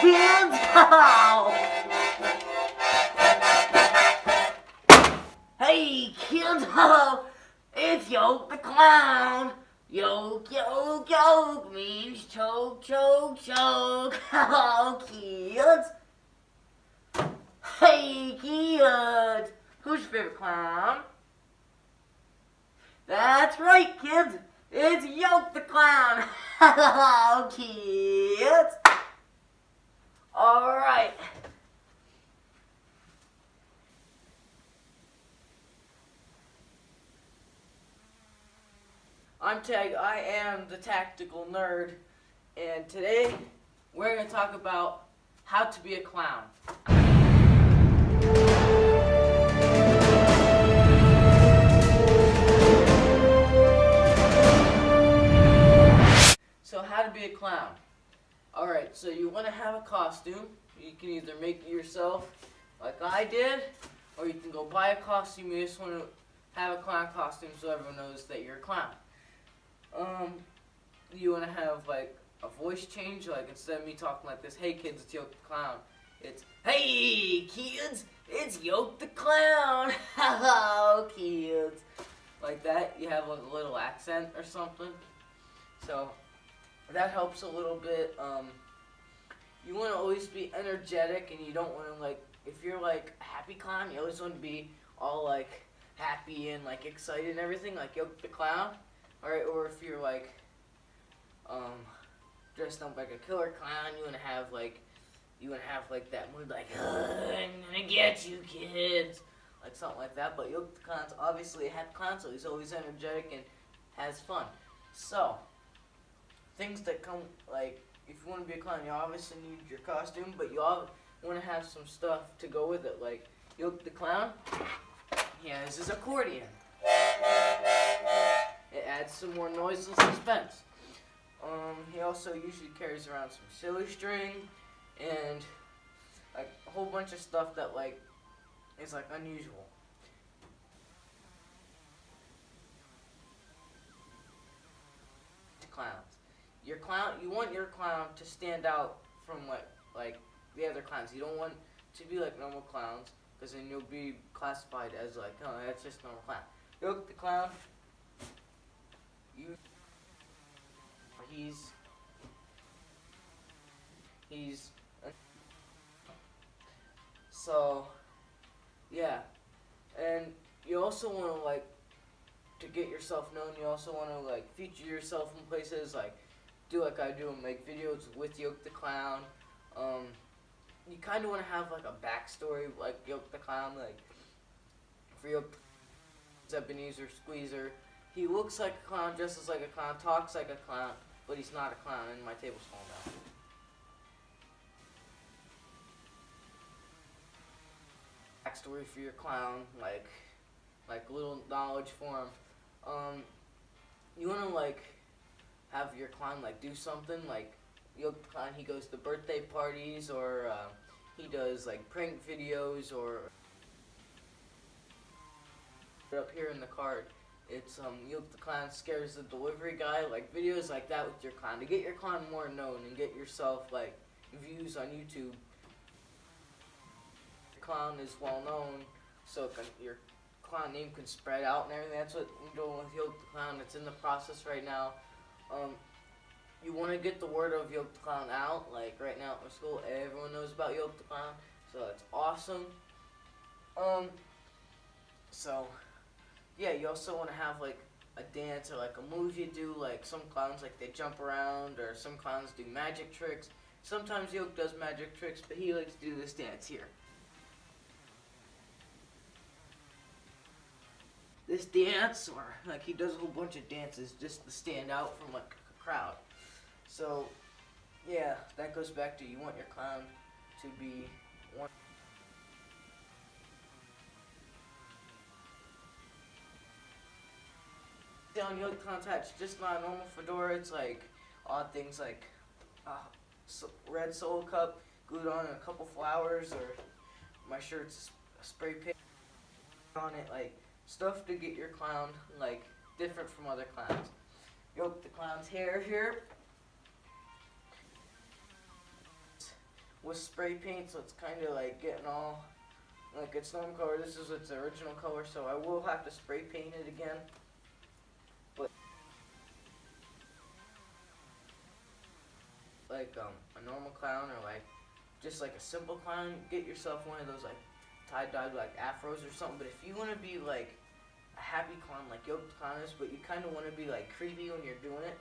kids! Hey, kids! It's Yoke the Clown! Yoke, yoke, yoke means choke, choke, choke. Hello, kids! Hey, kids! Who's your favorite clown? That's right, kids! It's Yoke the Clown! Hello, kids! Alright. I'm Tag, I am the tactical nerd, and today we're going to talk about how to be a clown. So how to be a clown. Alright, so you want to have a costume. You can either make it yourself, like I did, or you can go buy a costume. You just want to have a clown costume so everyone knows that you're a clown. You want to have like a voice change, like instead of me talking like this, hey kids, it's Yoke the Clown. It's, hey kids, it's Yoke the Clown. Hello kids. Like that, you have like a little accent or something. So that helps a little bit. You want to always be energetic, and you don't want to like, if you're like a happy clown, you always want to be all like happy and like excited and everything, like Yoke the Clown. Alright, or if you're like dressed up like a killer clown, you wanna have like that mood, like I'm gonna get you kids, like something like that. But Yoke the Clown's obviously a happy clown, so he's always energetic and has fun. So things that come, like if you want to be a clown, you obviously need your costume, but you all want to have some stuff to go with it. Like Yoke the Clown, he has his accordion. It adds some more noise and suspense. He also usually carries around some silly string and like a whole bunch of stuff that like is like unusual. Clowns. You want your clown to stand out from like the other clowns. You don't want to be like normal clowns, because then you'll be classified as like, oh, that's just normal clown. Yoke the Clown. He's so yeah, and you also want to like to get yourself known. You also want to like feature yourself in places, like do like I do and make videos with Yoke the Clown. You kind of want to have like a backstory like Yoke the Clown, like for Yoke Ebenezer Squeezer. He looks like a clown, dresses like a clown, talks like a clown, but he's not a clown, and my table's falling down. Backstory for your clown, like little knowledge for him. You want to like have your clown like do something, like Yoke the Clown, he goes to birthday parties, or he does like prank videos, or up here in the card. It's Yoke the Clown scares the delivery guy, like videos like that with your clown to get your clown more known and get yourself like views on YouTube. Your clown is well known, so your clown name can spread out and everything. That's what we're doing with Yoke the Clown. It's in the process right now. You want to get the word of Yoke the Clown out. Like right now at my school, everyone knows about Yoke the Clown, so that's awesome. So yeah, you also want to have like a dance or like a move you do. Like some clowns, like they jump around, or some clowns do magic tricks. Sometimes Yoke does magic tricks, but he likes to do this dance here. This dance, or like he does a whole bunch of dances just to stand out from like a crowd. So yeah, that goes back to you want your clown to be one. On Yoke the Clown's hat, it's just not a normal fedora. It's like odd things like red Solo cup glued on and a couple flowers, or my shirt's a spray paint on it, like stuff to get your clown like different from other clowns. Yoke the Clown's hair here. with spray paint, so it's kind of like getting all like its normal color. This is its original color, so I will have to spray paint it again. But like a normal clown or like just like a simple clown, get yourself one of those like tie-dyed like afros or something. But if you want to be like a happy clown like Yoke the Clown is, but you kind of want to be like creepy when you're doing it,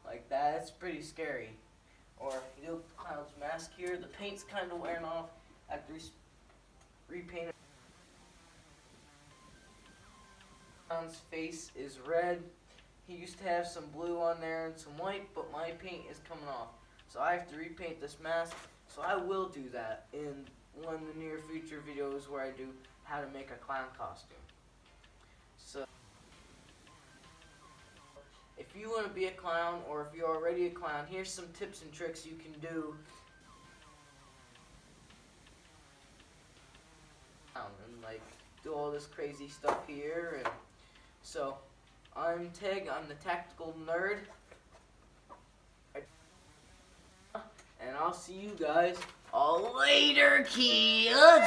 like that, it's pretty scary. Or Yoke the Clown's mask here, the paint's kind of wearing off after he's repainted. Clown's face is red. He used to have some blue on there and some white, but my paint is coming off. So I have to repaint this mask. So I will do that in one of the near future videos where I do how to make a clown costume. So if you want to be a clown, or if you're already a clown, here's some tips and tricks you can do. And like do all this crazy stuff here. And so I'm Tig, I'm the tactical nerd. And I'll see you guys all later, kids!